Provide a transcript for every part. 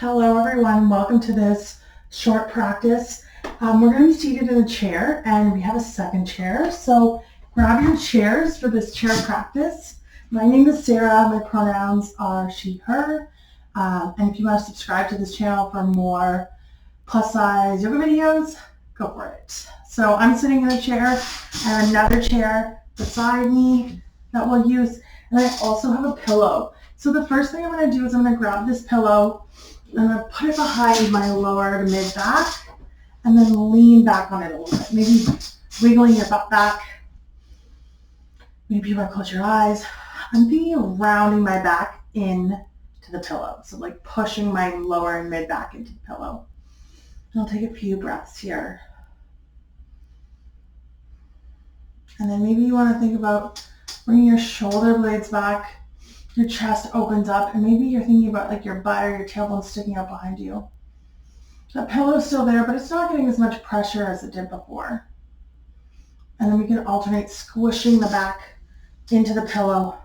Hello everyone, welcome to this short practice. We're going to be seated in a chair and we have a second chair. So grab your chairs for this chair practice. My name is Sarah, my pronouns are she, her. And if you want to subscribe to this channel for more plus size yoga videos, go for it. So I'm sitting in a chair, I have another chair beside me that we'll use, and I also have a pillow. So the first thing I'm going to do is I'm going to grab this pillow, I'm going to put it behind my lower to mid back and then lean back on it a little bit. Maybe wiggling your butt back. Maybe you want to close your eyes. I'm thinking of rounding my back in to the pillow. So like pushing my lower and mid back into the pillow. And I'll take a few breaths here. And then maybe you want to think about bringing your shoulder blades back. Your chest opens up, and maybe you're thinking about like your butt or your tailbone sticking out behind you. That pillow's still there, but it's not getting as much pressure as it did before. And then we can alternate squishing the back into the pillow,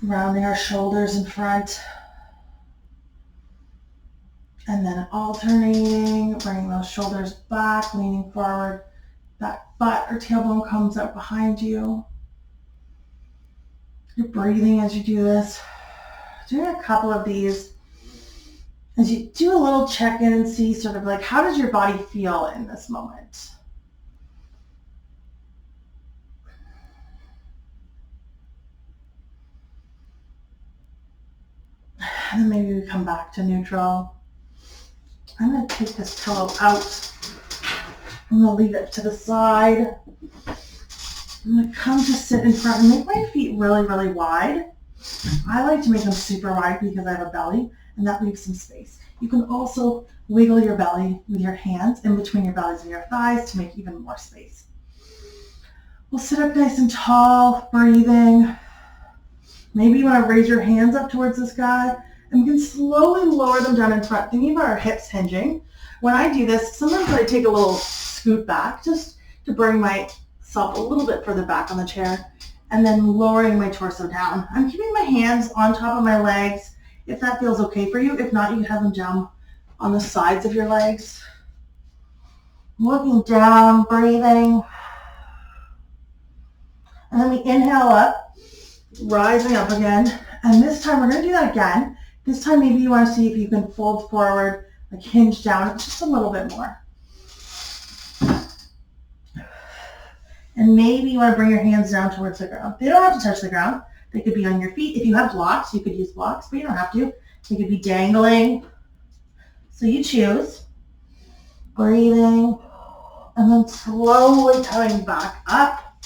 rounding our shoulders in front, and then alternating, bringing those shoulders back, leaning forward. That butt or tailbone comes up behind you. You're breathing as you do this. Doing a couple of these. As you do a little check-in and see sort of like, how does your body feel in this moment? And then maybe we come back to neutral. I'm going to take this pillow out. I'm going to leave it to the side. I'm going to come to sit in front and make my feet really, really wide. I like to make them super wide because I have a belly, and that leaves some space. You can also wiggle your belly with your hands in between your bellies and your thighs to make even more space. We'll sit up nice and tall, breathing. Maybe you want to raise your hands up towards the sky, and we can slowly lower them down in front, thinking about our hips hinging. When I do this, sometimes I take a little scoot back just to bring myself a little bit further back on the chair, and then lowering my torso down. I'm keeping my hands on top of my legs if that feels okay for you. If not, you can have them down on the sides of your legs. Looking down, breathing. And then we inhale up, rising up again. And this time we're going to do that again. This time maybe you want to see if you can fold forward, like hinge down just a little bit more. And maybe you want to bring your hands down towards the ground. They don't have to touch the ground. They could be on your feet. If you have blocks, you could use blocks, but you don't have to. They could be dangling. So you choose. Breathing. And then slowly coming back up.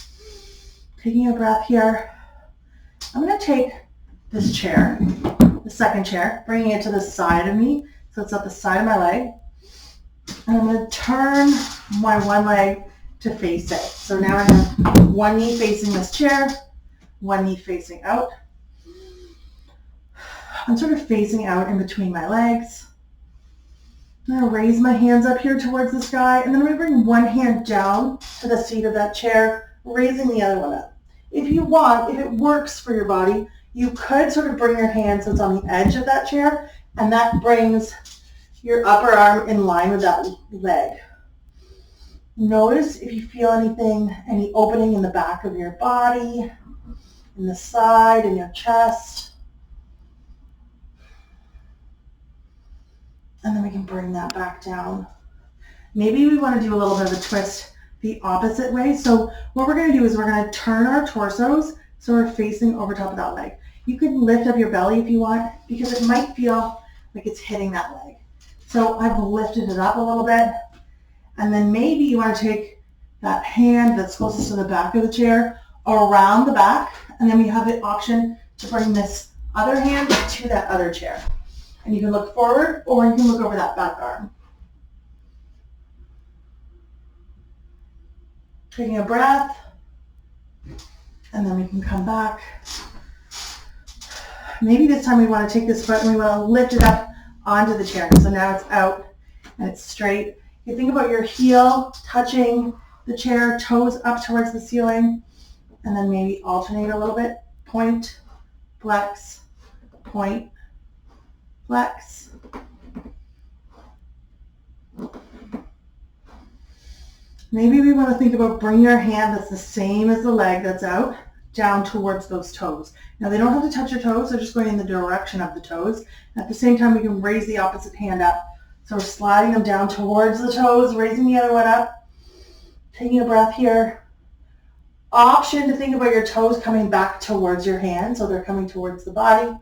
Taking a breath here. I'm going to take this chair, the second chair, bringing it to the side of me. So it's at the side of my leg. And I'm going to turn my one leg to face it. So now I have one knee facing this chair, one knee facing out. I'm sort of facing out in between my legs. I'm going to raise my hands up here towards the sky, and then I'm going to bring one hand down to the seat of that chair, raising the other one up. If you want, if it works for your body, you could sort of bring your hand so it's on the edge of that chair, and that brings your upper arm in line with that leg. Notice if you feel anything, any opening in the back of your body, in the side, in your chest. And then we can bring that back down. Maybe we want to do a little bit of a twist the opposite way. So what we're going to do is we're going to turn our torsos so we're facing over top of that leg. You could lift up your belly if you want, because it might feel like it's hitting that leg. So I've lifted it up a little bit. And then maybe you want to take that hand that's closest to the back of the chair around the back, and then we have the option to bring this other hand to that other chair. And you can look forward, or you can look over that back arm. Taking a breath, and then we can come back. Maybe this time we want to take this foot and we want to lift it up onto the chair. So now it's out and it's straight. You think about your heel touching the chair, toes up towards the ceiling, and then maybe alternate a little bit. Point, flex, point, flex. Maybe we want to think about bringing our hand that's the same as the leg that's out down towards those toes. Now they don't have to touch your toes, they're just going in the direction of the toes. At the same time, we can raise the opposite hand up. So we're sliding them down towards the toes, raising the other one up, taking a breath here. Option to think about your toes coming back towards your hand, so they're coming towards the body.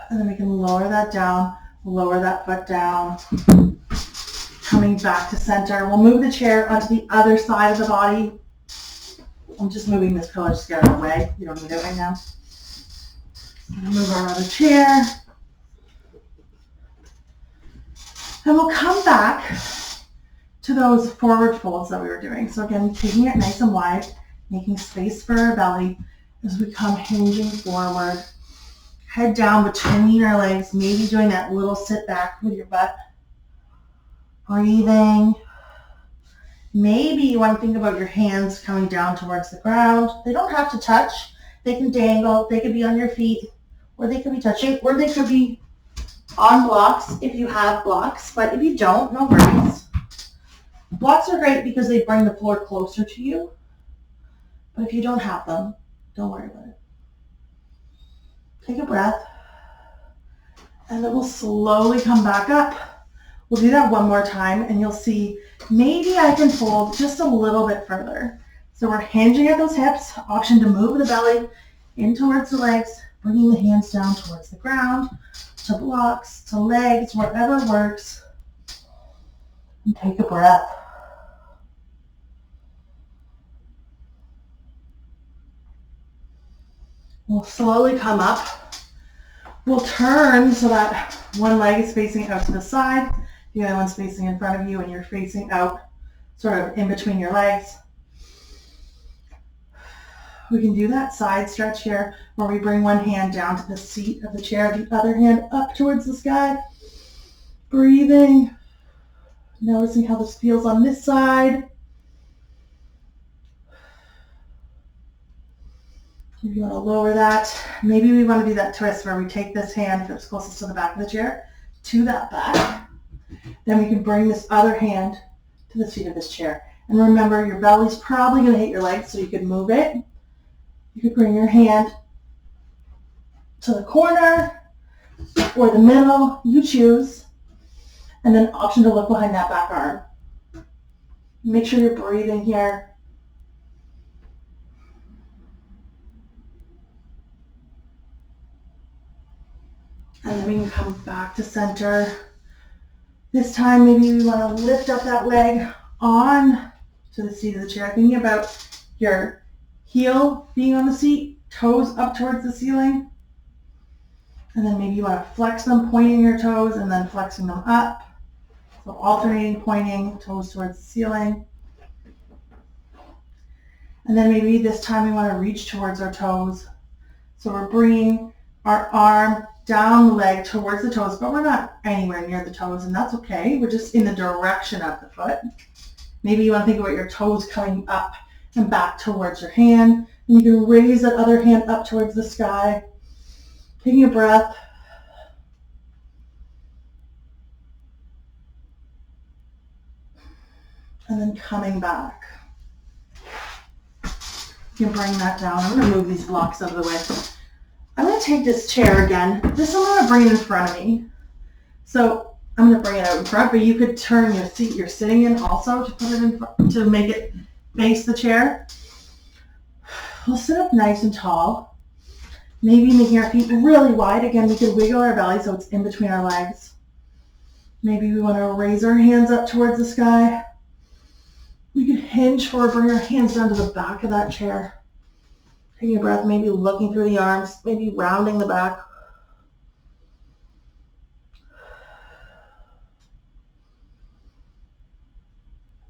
And then we can lower that down, lower that foot down. Coming back to center. We'll move the chair onto the other side of the body. I'm just moving this pillow just get out of the way. You don't need it right now. We'll move our other chair. And we'll come back to those forward folds that we were doing. So again, taking it nice and wide, making space for our belly as we come hinging forward. Head down between our legs, maybe doing that little sit back with your butt. Breathing. Maybe you want to think about your hands coming down towards the ground. They don't have to touch. They can dangle. They could be on your feet, or they could be touching, or they could be on blocks if you have blocks. But if you don't, no worries. Blocks are great because they bring the floor closer to you. But if you don't have them, don't worry about it. Take a breath. And then we'll slowly come back up. We'll do that one more time, and you'll see maybe I can fold just a little bit further. So we're hinging at those hips, option to move the belly in towards the legs, bringing the hands down towards the ground, to blocks, to legs, wherever works. And take a breath. We'll slowly come up. We'll turn so that one leg is facing out to the side. The other one's facing in front of you, and you're facing out sort of in between your legs. We can do that side stretch here where we bring one hand down to the seat of the chair, the other hand up towards the sky. Breathing, noticing how this feels on this side. If you want to lower that, maybe we want to do that twist where we take this hand that's closest to the back of the chair to that back. Then we can bring this other hand to the seat of this chair. And remember, your belly's probably going to hit your legs, so you could move it. You could bring your hand to the corner or the middle, you choose. And then option to look behind that back arm. Make sure you're breathing here. And then we can come back to center. This time, maybe we want to lift up that leg on to the seat of the chair, thinking about your heel being on the seat, toes up towards the ceiling. And then maybe you want to flex them, pointing your toes, and then flexing them up. So alternating, pointing, toes towards the ceiling. And then maybe this time we want to reach towards our toes. So we're bringing our arm down the leg towards the toes, but we're not anywhere near the toes, and that's okay. We're just in the direction of the foot. Maybe you want to think about your toes coming up and back towards your hand. And you can raise that other hand up towards the sky. Taking a breath. And then coming back. You can bring that down. I'm going to move these blocks out of the way. I'm going to take this chair again. This I'm going to bring in front of me. So I'm going to bring it out in front, but you could turn your seat you're sitting in also to put it in front, to make it face the chair. We'll sit up nice and tall. Maybe making our feet really wide. Again, we could wiggle our belly so it's in between our legs. Maybe we want to raise our hands up towards the sky. We could hinge forward, bring our hands down to the back of that chair. Taking a breath, maybe looking through the arms, maybe rounding the back.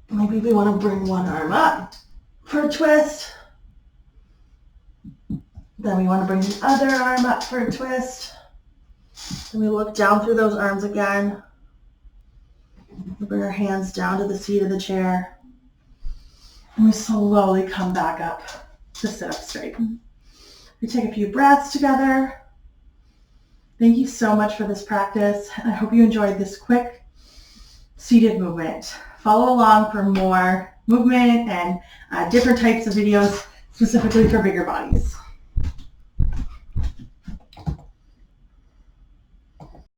Maybe we want to bring one arm up for a twist. Then we want to bring the other arm up for a twist. And we look down through those arms again. We bring our hands down to the seat of the chair. And we slowly come back up to sit up straight. We take a few breaths together. Thank you so much for this practice. I hope you enjoyed this quick seated movement. Follow along for more movement and different types of videos specifically for bigger bodies.